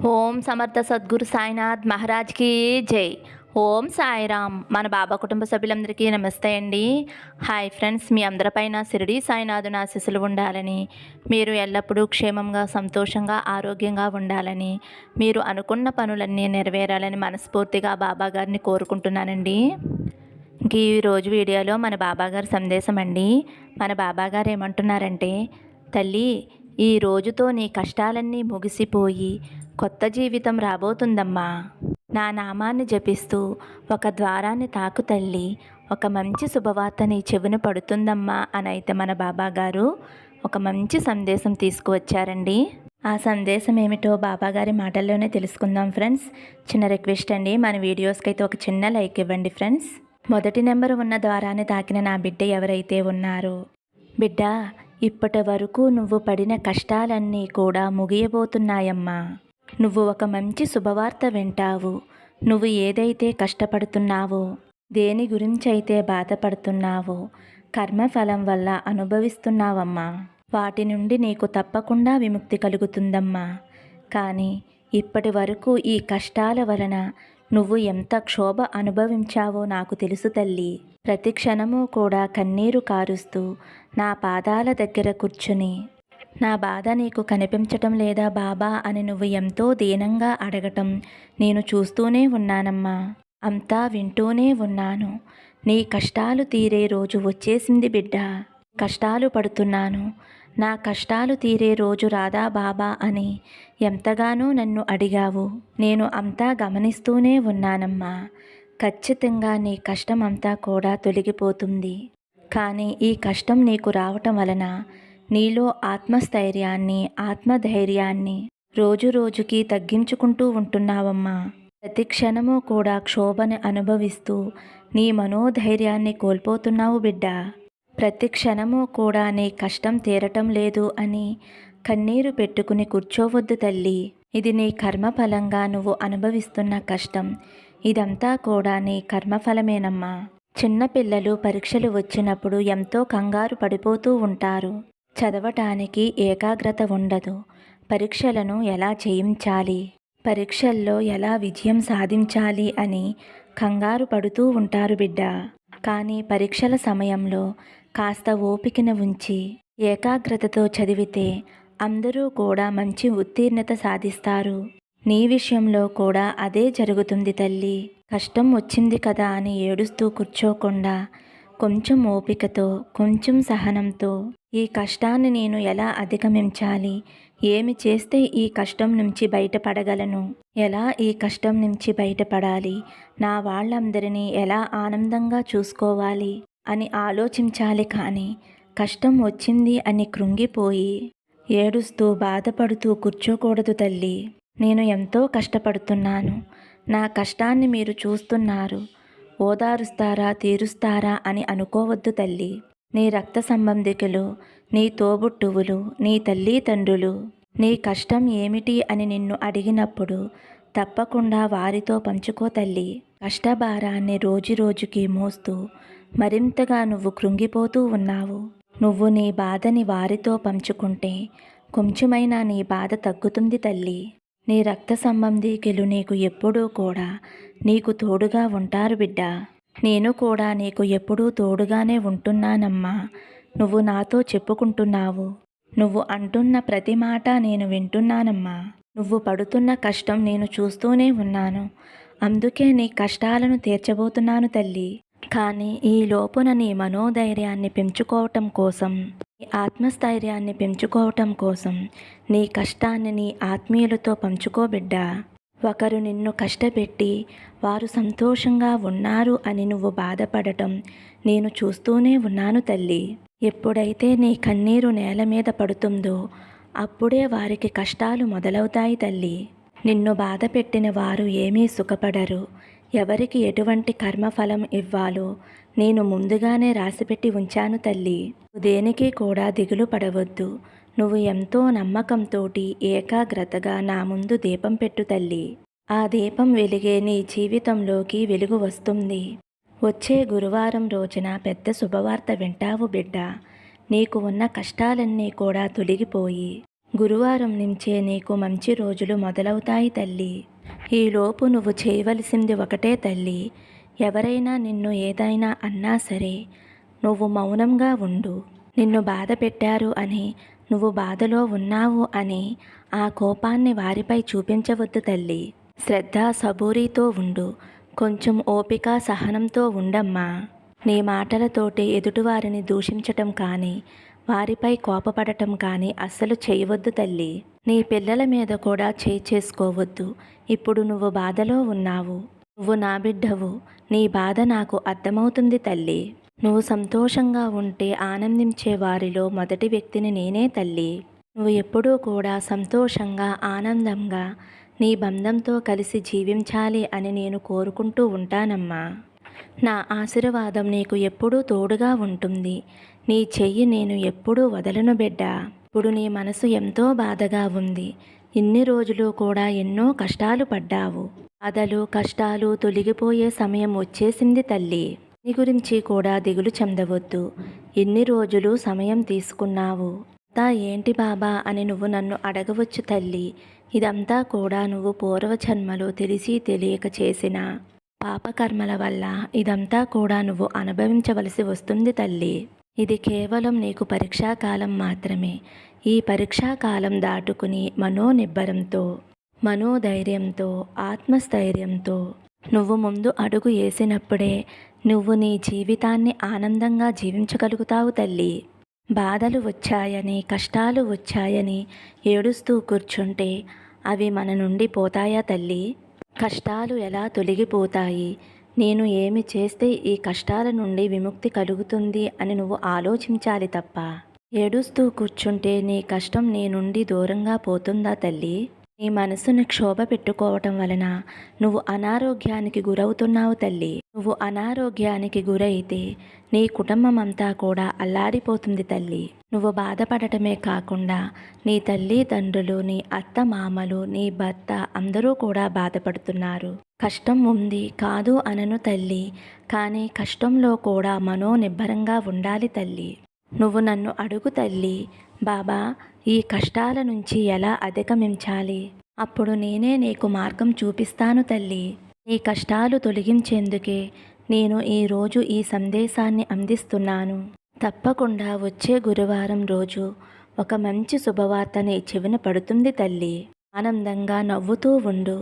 ఓం సమర్థ సద్గురు సాయినాథ్ మహారాజ్కి జై. ఓం సాయిరామ్. మన బాబా కుటుంబ సభ్యులందరికీ నమస్తే అండి. హాయ్ ఫ్రెండ్స్, మీ అందరిపైన షిరిడి సాయినాథుని ఆశీస్సులు ఉండాలని, మీరు ఎల్లప్పుడూ క్షేమంగా సంతోషంగా ఆరోగ్యంగా ఉండాలని, మీరు అనుకున్న పనులన్నీ నెరవేరాలని మనస్ఫూర్తిగా బాబా గారిని కోరుకుంటున్నానండి. ఇంక ఈరోజు వీడియోలో మన బాబాగారి సందేశం అండి. మన బాబాగారు ఏమంటున్నారంటే, తల్లి, ఈ రోజుతో నీ కష్టాలన్నీ ముగిసిపోయి కొత్త జీవితం రాబోతుందమ్మా. నా నామాన్ని జపిస్తూ ఒక ద్వారాన్ని తాకు తల్లి, ఒక మంచి శుభవార్త నీ చెవిన పడుతుందమ్మా అని అయితే మన బాబాగారు ఒక మంచి సందేశం తీసుకువచ్చారండి. ఆ సందేశం ఏమిటో బాబాగారి మాటల్లోనే తెలుసుకుందాం ఫ్రెండ్స్. చిన్న రిక్వెస్ట్ అండి, మన వీడియోస్కి అయితే ఒక చిన్న లైక్ ఇవ్వండి ఫ్రెండ్స్. మొదటి నెంబర్ ఉన్న ద్వారాన్ని తాకిన నా బిడ్డ ఎవరైతే ఉన్నారో, బిడ్డ, ఇప్పటి వరకు నువ్వు పడిన కష్టాలన్నీ కూడా ముగియబోతున్నాయమ్మా. నువ్వు ఒక మంచి శుభవార్త వింటావు. నువ్వు ఏదైతే కష్టపడుతున్నావో, దేని గురించి అయితే బాధపడుతున్నావో, కర్మఫలం వల్ల అనుభవిస్తున్నావమ్మా, వాటి నుండి నీకు తప్పకుండా విముక్తి కలుగుతుందమ్మా. కానీ ఇప్పటి వరకు ఈ కష్టాల వలన నువ్వు ఎంత క్షోభ అనుభవించావో నాకు తెలుసు తల్లి. ప్రతి క్షణము కూడా కన్నీరు కారుస్తూ నా పాదాల దగ్గర కూర్చుని, నా బాధ నీకు కనిపించటం లేదా బాబా అని నువ్వు ఎంతో దీనంగా అడగటం నేను చూస్తూనే ఉన్నానమ్మా. అంతా వింటూనే ఉన్నాను. నీ కష్టాలు తీరే రోజు వచ్చేసింది బిడ్డ. కష్టాలు పడుతున్నాను, నా కష్టాలు తీరే రోజు రాదా బాబా అని ఎంతగానో నన్ను అడిగావు. నేను అంతా గమనిస్తూనే ఉన్నానమ్మా. ఖచ్చితంగా నీ కష్టం అంతా కూడా తొలగిపోతుంది. కానీ ఈ కష్టం నీకు రావటం వలన నీలో ఆత్మస్థైర్యాన్ని, ఆత్మధైర్యాన్ని రోజు రోజుకి తగ్గించుకుంటూ ఉంటున్నావమ్మా. ప్రతి క్షణము కూడా క్షోభని అనుభవిస్తూ నీ మనోధైర్యాన్ని కోల్పోతున్నావు బిడ్డ. ప్రతి క్షణము కూడా నీ కష్టం తీరటం లేదు అని కన్నీరు పెట్టుకుని కూర్చోవద్దు తల్లి. ఇది నీ కర్మఫలంగా నువ్వు అనుభవిస్తున్న కష్టం. ఇదంతా కూడా నీ కర్మఫలమేనమ్మా. చిన్నపిల్లలు పరీక్షలు వచ్చినప్పుడు ఎంతో కంగారు పడిపోతూ ఉంటారు. చదవటానికి ఏకాగ్రత ఉండదు. పరీక్షలను ఎలా చేయించాలి, పరీక్షల్లో ఎలా విజయం సాధించాలి అని కంగారు పడుతూ ఉంటారు బిడ్డ. కానీ పరీక్షల సమయంలో కాస్త ఓపికను ఉంచి ఏకాగ్రతతో చదివితే అందరూ కూడా మంచి ఉత్తీర్ణత సాధిస్తారు. నీ విషయంలో కూడా అదే జరుగుతుంది తల్లి. కష్టం వచ్చింది కదా అని ఏడుస్తూ కూర్చోకుండా కొంచెం ఓపికతో, కొంచెం సహనంతో ఈ కష్టాన్ని నేను ఎలా అధిగమించాలి, ఏమి చేస్తే ఈ కష్టం నుంచి బయటపడగలను, ఎలా ఈ కష్టం నుంచి బయటపడాలి, నా వాళ్ళందరినీ ఎలా ఆనందంగా చూసుకోవాలి అని ఆలోచించాలి. కానీ కష్టం వచ్చింది అని కృంగిపోయి ఏడుస్తూ బాధపడుతూ కూర్చోకూడదు తల్లి. నేను ఎంతో కష్టపడుతున్నాను, నా కష్టాన్ని మీరు చూస్తున్నారు, ఓదారుస్తారా, తీరుస్తారా అని అనుకోవద్దు తల్లి. నీ రక్త సంబంధికులు, నీ తోబుట్టువులు, నీ తల్లిదండ్రులు నీ కష్టం ఏమిటి అని నిన్ను అడిగినప్పుడు తప్పకుండా వారితో పంచుకో తల్లి. కష్టభారాన్ని రోజు రోజుకి మోస్తూ మరింతగా నువ్వు కృంగిపోతూ ఉన్నావు. నువ్వు నీ బాధని వారితో పంచుకుంటే కొంచెమైనా నీ బాధ తగ్గుతుంది తల్లి. నీ రక్త సంబంధికులు నీకు ఎప్పుడూ కూడా నీకు తోడుగా ఉంటారు బిడ్డ. నేను కూడా నీకు ఎప్పుడూ తోడుగానే ఉంటున్నానమ్మా. నువ్వు నాతో చెప్పుకుంటున్నావు, నువ్వు అంటున్న ప్రతి మాట నేను వింటున్నానమ్మా. నువ్వు పడుతున్న కష్టం నేను చూస్తూనే ఉన్నాను. అందుకే నీ కష్టాలను తీర్చబోతున్నాను తల్లి. కానీ ఈ లోపున నీ మనోధైర్యాన్ని పెంచుకోవటం కోసం, నీ ఆత్మస్థైర్యాన్ని పెంచుకోవటం కోసం నీ కష్టాన్ని నీ ఆత్మీయులతో పంచుకోబిడ్డా. ఒకరు నిన్ను కష్టపెట్టి వారు సంతోషంగా ఉన్నారు అని నువ్వు బాధపడటం నేను చూస్తూనే ఉన్నాను తల్లి. ఎప్పుడైతే నీ కన్నీరు నేల మీద పడుతుందో అప్పుడే వారికి కష్టాలు మొదలవుతాయి తల్లి. నిన్ను బాధ పెట్టిన వారు ఏమీ సుఖపడరు. ఎవరికి ఎటువంటి కర్మఫలం ఇవ్వాలో నేను ముందుగానే రాసిపెట్టి ఉంచాను తల్లి. దేనికి కూడా దిగులు పడవద్దు. నువ్వు ఎంతో నమ్మకంతోటి ఏకాగ్రతగా నా ముందు దీపం పెట్టు తల్లి. ఆ దీపం వెలిగే నీ జీవితంలోకి వెలుగు వస్తుంది. వచ్చే గురువారం రోజున పెద్ద శుభవార్త వింటావు బిడ్డ. నీకు ఉన్న కష్టాలన్నీ కూడా తొలగిపోయి గురువారం నుంచే నీకు మంచి రోజులు మొదలవుతాయి తల్లి. ఈలోపు నువ్వు చేయవలసింది ఒకటే తల్లి. ఎవరైనా నిన్ను ఏదైనా అన్నా సరే నువ్వు మౌనంగా ఉండు. నిన్ను బాధ పెట్టారు అని, నువ్వు బాధలో ఉన్నావు అని ఆ కోపాన్ని వారిపై చూపించవద్దు తల్లి. శ్రద్ధ సబూరీతో ఉండు. కొంచెం ఓపిక సహనంతో ఉండమ్మా. నీ మాటలతోటి ఎదుటివారిని దూషించటం కానీ, వారిపై కోపపడటం కానీ అస్సలు చేయవద్దు తల్లి. నీ పిల్లల మీద కూడా చేసుకోవద్దు. ఇప్పుడు నువ్వు బాధలో ఉన్నావు. నువ్వు నా బిడ్డవు. నీ బాధ నాకు అర్థమవుతుంది తల్లి. నువ్వు సంతోషంగా ఉంటే ఆనందించే వారిలో మొదటి వ్యక్తిని నేనే తల్లి. నువ్వు ఎప్పుడూ కూడా సంతోషంగా ఆనందంగా నీ బంధంతో కలిసి జీవించాలి అని నేను కోరుకుంటూ ఉంటానమ్మా. నా ఆశీర్వాదం నీకు ఎప్పుడూ తోడుగా ఉంటుంది. నీ చెయ్యి నేను ఎప్పుడూ వదలను బిడ్డా. ఇప్పుడు నీ మనసు ఎంతో బాధగా ఉంది. ఇన్ని రోజులు కూడా ఎన్నో కష్టాలు పడ్డావు. బాధలు కష్టాలు తొలగిపోయే సమయం వచ్చేసింది తల్లి. నీ గురించి కూడా దిగులు చెందవద్దు. ఎన్ని రోజులు సమయం తీసుకున్నావు. అంతా ఏంటి బాబా అని నువ్వు నన్ను అడగవచ్చు తల్లి. ఇదంతా కూడా నువ్వు పూర్వజన్మలో తెలిసి తెలియక చేసిన పాపకర్మల వల్ల ఇదంతా కూడా నువ్వు అనుభవించవలసి వస్తుంది తల్లి. ఇది కేవలం నీకు పరీక్షాకాలం మాత్రమే. ఈ పరీక్షాకాలం దాటుకుని మనోనిబ్బరంతో, మనోధైర్యంతో, ఆత్మస్థైర్యంతో నువ్వు ముందు అడుగు వేసినప్పుడే నువ్వు నీ జీవితాన్ని ఆనందంగా జీవించగలుగుతావు తల్లి. బాధలు వచ్చాయని, కష్టాలు వచ్చాయని ఏడుస్తూ కూర్చుంటే అవి మన నుండి పోతాయా తల్లి? కష్టాలు ఎలా తొలగిపోతాయి? నేను ఏమి చేస్తే ఈ కష్టాల నుండి విముక్తి కలుగుతుంది అని నువ్వు ఆలోచించాలి తప్ప ఏడుస్తూ కూర్చుంటే నీ కష్టం నీ నుండి దూరంగా పోతుందా తల్లి? నీ మనసుని క్షోభ పెట్టుకోవటం వలన నువ్వు అనారోగ్యానికి గురవుతున్నావు తల్లి. నువ్వు అనారోగ్యానికి గురైతే నీ కుటుంబం అంతా కూడా అల్లాడిపోతుంది తల్లి. నువ్వు బాధపడటమే కాకుండా నీ తల్లి తండ్రులు, నీ అత్త మామలు, నీ భర్త అందరూ కూడా బాధపడుతున్నారు. కష్టం ఉంది కాదు అనను తల్లి, కానీ కష్టంలో కూడా మనోనిబ్బరంగా ఉండాలి తల్లి. నువ్వు నన్ను అడుగు తల్లి, బాబా ఈ కష్టాల నుంచి ఎలా అధిగమించాలి? అప్పుడు నేనే నీకు మార్గం చూపిస్తాను తల్లి. నీ కష్టాలు తొలగించేందుకే నేను ఈరోజు ఈ సందేశాన్ని అందిస్తున్నాను. తప్పకుండా వచ్చే గురువారం రోజు ఒక మంచి శుభవార్త నీ చెవిన పడుతుంది తల్లి. ఆనందంగా నవ్వుతూ ఉండు.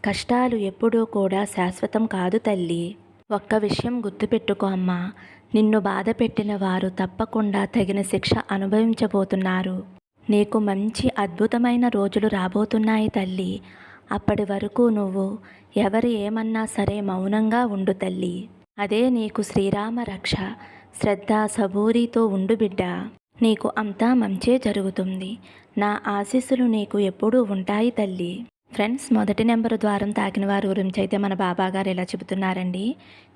కష్టాలు ఎప్పుడూ కూడా శాశ్వతం కాదు తల్లి. ఒక్క విషయం గుర్తుపెట్టుకో అమ్మా, నిన్ను బాధ పెట్టిన వారు తప్పకుండా తగిన శిక్ష అనుభవించబోతున్నారు. నీకు మంచి అద్భుతమైన రోజులు రాబోతున్నాయి తల్లి. అప్పటి వరకు నువ్వు ఎవరు ఏమన్నా సరే మౌనంగా ఉండు తల్లి. అదే నీకు శ్రీరామ రక్ష. శ్రద్ధ సబూరితో ఉండు బిడ్డ. నీకు అంతా మంచే జరుగుతుంది. నా ఆశీస్సులు నీకు ఎప్పుడూ ఉంటాయి తల్లి. ఫ్రెండ్స్, మొదటి నెంబరు ద్వారం తాకిన వారి గురించి అయితే మన బాబాగారు ఇలా చెబుతున్నారండి.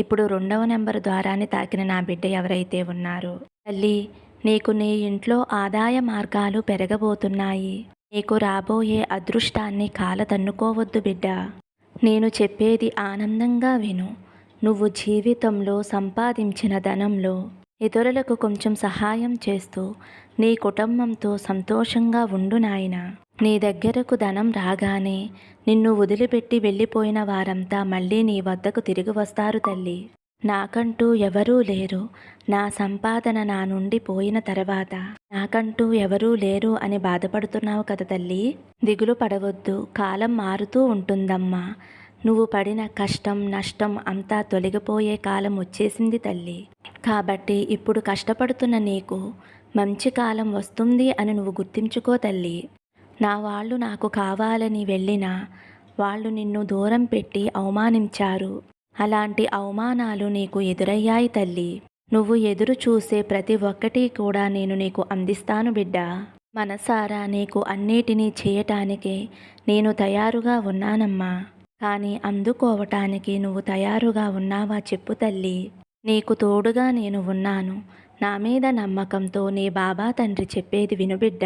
ఇప్పుడు 2వ నెంబరు ద్వారాన్ని తాకిన నా బిడ్డ ఎవరైతే ఉన్నారో, తల్లి నీకు నీ ఇంట్లో ఆదాయ మార్గాలు పెరగబోతున్నాయి. నీకు రాబోయే అదృష్టాన్ని కాలతన్నుకోవద్దు బిడ్డ. నేను చెప్పేది ఆనందంగా విను. నువ్వు జీవితంలో సంపాదించిన ధనంలో ఇతరులకు కొంచెం సహాయం చేస్తూ నీ కుటుంబంతో సంతోషంగా ఉండు నాయనా. నీ దగ్గరకు ధనం రాగానే నిన్ను వదిలిపెట్టి వెళ్ళిపోయిన వారంతా మళ్ళీ నీ వద్దకు తిరిగి వస్తారు తల్లి. నాకంటూ ఎవరూ లేరు, నా సంపాదన నా నుండి పోయిన తర్వాత నాకంటూ ఎవరూ లేరు అని బాధపడుతున్నావు కదా తల్లి. దిగులు పడవద్దు, కాలం మారుతూ ఉంటుందమ్మా. నువ్వు పడిన కష్టం నష్టం అంతా తొలగిపోయే కాలం వచ్చేసింది తల్లి. కాబట్టి ఇప్పుడు కష్టపడుతున్న నీకు మంచి కాలం వస్తుంది అని నువ్వు గుర్తించుకో తల్లి. నా వాళ్ళు నాకు కావాలని వెళ్ళినా వాళ్ళు నిన్ను దూరం పెట్టి అవమానించారు. అలాంటి అవమానాలు నీకు ఎదురయ్యాయి తల్లి. నువ్వు ఎదురు చూసే ప్రతి ఒక్కటి కూడా నేను నీకు అందిస్తాను బిడ్డ. మనసారా నీకు అన్నిటినీ చేయటానికే నేను తయారుగా ఉన్నానమ్మా. కానీ అందుకోవటానికి నువ్వు తయారుగా ఉన్నావా చెప్పు తల్లి. నీకు తోడుగా నేను ఉన్నాను. నా మీద నమ్మకంతో నీ బాబా తండ్రి చెప్పేది వినుబిడ్డ.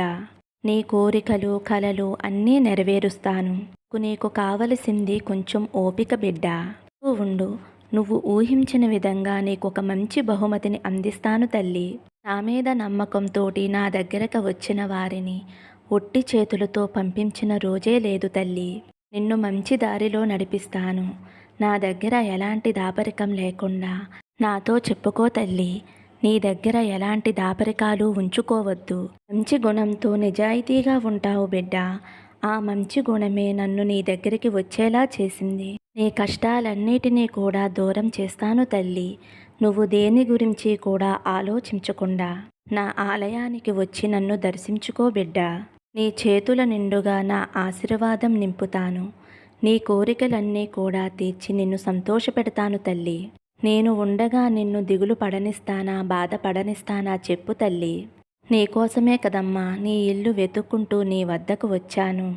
నీ కోరికలు కలలు అన్నీ నెరవేరుస్తాను. నీకు కావలసింది కొంచెం ఓపిక బిడ్డ. ఉండు. నువ్వు ఊహించిన విధంగా నీకు ఒక మంచి బహుమతిని అందిస్తాను తల్లి. నా మీద నమ్మకంతోటి నా దగ్గరకు వచ్చిన వారిని ఒట్టి చేతులతో పంపించిన రోజే లేదు తల్లి. నిన్ను మంచి దారిలో నడిపిస్తాను. నా దగ్గర ఎలాంటి దాపరికం లేకుండా నాతో చెప్పుకో తల్లి. నీ దగ్గర ఎలాంటి దాపరికాలు ఉంచుకోవద్దు. మంచి గుణంతో నిజాయితీగా ఉంటావు బిడ్డ. ఆ మంచి గుణమే నన్ను నీ దగ్గరికి వచ్చేలా చేసింది. నీ కష్టాలన్నిటినీ కూడా దూరం చేస్తాను తల్లి. నువ్వు దేని గురించి కూడా ఆలోచించకుండా నా ఆలయానికి వచ్చి నన్ను దర్శించుకో బిడ్డా. నీ చేతుల నిండుగా నా ఆశీర్వాదం నింపుతాను. నీ కోరికలన్నీ కూడా తీర్చి నిన్ను సంతోషపెడతాను తల్లి. నేను ఉండగా నిన్ను దిగులు పడనిస్తానా, బాధపడనిస్తానా చెప్పు తల్లి. నీకోసమే కదమ్మా నీ ఇల్లు వెతుక్కుంటూ నీ వద్దకు వచ్చాను.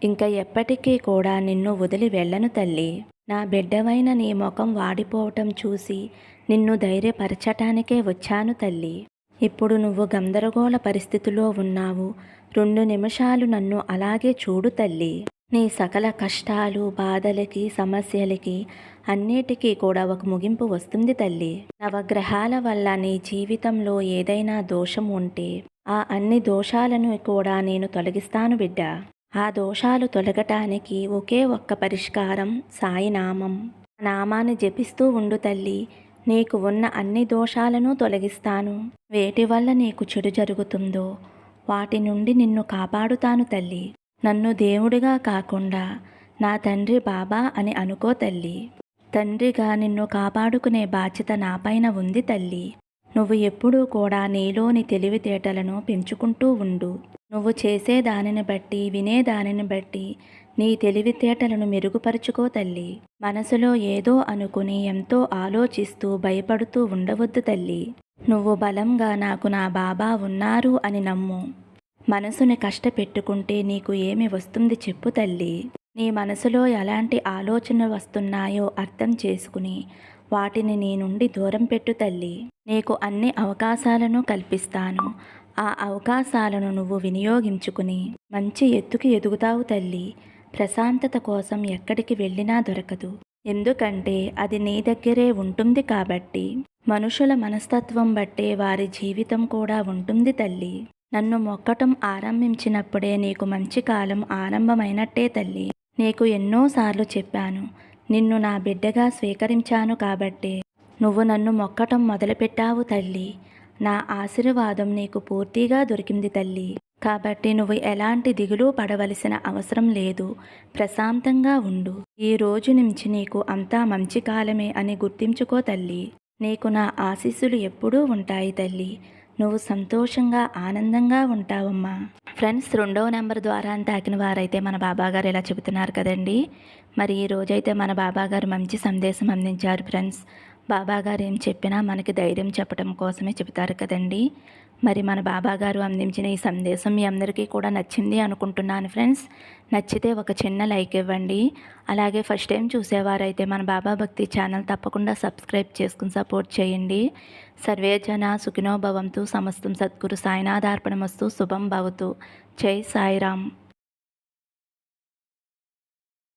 ఇంక ఎప్పటికీ కూడా నిన్ను వదిలి వెళ్ళను తల్లి. నా బిడ్డవైన నీ ముఖం వాడిపోవటం చూసి నిన్ను ధైర్యపరచటానికే వచ్చాను తల్లి. ఇప్పుడు నువ్వు గందరగోళ పరిస్థితిలో ఉన్నావు. 2 నిమిషాలు నన్ను అలాగే చూడు తల్లి. నీ సకల కష్టాలు, బాధలకి, సమస్యలకి అన్నిటికీ కూడా ఒక ముగింపు వస్తుంది తల్లి. నవగ్రహాల వల్ల నీ జీవితంలో ఏదైనా దోషం ఉంటే ఆ అన్ని దోషాలను కూడా నేను తొలగిస్తాను బిడ్డ. ఆ దోషాలు తొలగటానికి ఒకే ఒక్క పరిష్కారం సాయినామం. నామాన్ని జపిస్తూ ఉండు తల్లి. నీకు ఉన్న అన్ని దోషాలను తొలగిస్తాను. వేటి వల్ల నీకు చెడు జరుగుతుందో వాటి నుండి నిన్ను కాపాడుతాను తల్లి. నన్ను దేవుడిగా కాకుండా నా తండ్రి బాబా అని అనుకో తల్లి. తండ్రిగా నిన్ను కాపాడుకునే బాధ్యత నాపైన ఉంది తల్లి. నువ్వు ఎప్పుడూ కూడా నీలోని తెలివితేటలను పెంచుకుంటూ ఉండు. నువ్వు చేసే దానిని బట్టి, వినే దానిని బట్టి నీ తెలివితేటలను మెరుగుపరుచుకో తల్లి. మనసులో ఏదో అనుకుని ఎంతో ఆలోచిస్తూ భయపడుతూ ఉండవద్దు తల్లి. నువ్వు బలంగా నాకు నా బాబా ఉన్నారు అని నమ్ము. మనసుని కష్టపెట్టుకుంటే నీకు ఏమి వస్తుంది చెప్పు తల్లి. నీ మనసులో ఎలాంటి ఆలోచనలు వస్తున్నాయో అర్థం చేసుకుని వాటిని నీ నుండి దూరం పెట్టు తల్లి. నీకు అన్ని అవకాశాలను కల్పిస్తాను. ఆ అవకాశాలను నువ్వు వినియోగించుకుని మంచి ఎత్తుకి ఎదుగుతావు తల్లి. ప్రశాంతత కోసం ఎక్కడికి వెళ్ళినా దొరకదు. ఎందుకంటే అది నీ దగ్గరే ఉంటుంది కాబట్టి. మనుషుల మనస్తత్వం బట్టే వారి జీవితం కూడా ఉంటుంది తల్లి. నన్ను మొక్కటం ఆరంభించినప్పుడే నీకు మంచి కాలం ఆరంభమైనట్టే తల్లి. నీకు ఎన్నోసార్లు చెప్పాను, నిన్ను నా బిడ్డగా స్వీకరించాను కాబట్టే నువ్వు నన్ను మొక్కటం మొదలుపెట్టావు తల్లి. నా ఆశీర్వాదం నీకు పూర్తిగా దొరికింది తల్లి. కాబట్టి నువ్వు ఎలాంటి దిగులు పడవలసిన అవసరం లేదు. ప్రశాంతంగా ఉండు. ఈ రోజు నుంచి నీకు అంతా మంచి కాలమే అని గుర్తించుకో తల్లి. నీకు నా ఆశీస్సులు ఎప్పుడూ ఉంటాయి తల్లి. నువ్వు సంతోషంగా ఆనందంగా ఉంటావమ్మా. ఫ్రెండ్స్, 2వ నెంబర్ ద్వారా తాకిన వారైతే మన బాబాగారు ఇలా చెబుతున్నారు కదండి. మరి ఈ రోజైతే మన బాబాగారు మంచి సందేశం అందించారు ఫ్రెండ్స్. బాబాగారు ఏం చెప్పినా మనకి ధైర్యం చెప్పడం కోసమే చెబుతారు కదండి. మరి మన బాబాగారు అందించిన ఈ సందేశం మీ అందరికీ కూడా నచ్చింది అనుకుంటున్నాను ఫ్రెండ్స్. నచ్చితే ఒక చిన్న లైక్ ఇవ్వండి. అలాగే ఫస్ట్ టైం చూసేవారైతే మన బాబా భక్తి ఛానల్ తప్పకుండా సబ్స్క్రైబ్ చేసుకుని సపోర్ట్ చేయండి. సర్వే జన సుఖినో భవంతు. సమస్తం సద్గురు సాయినాథార్పణమస్తు. శుభం భవతు. జై సాయిరామ్.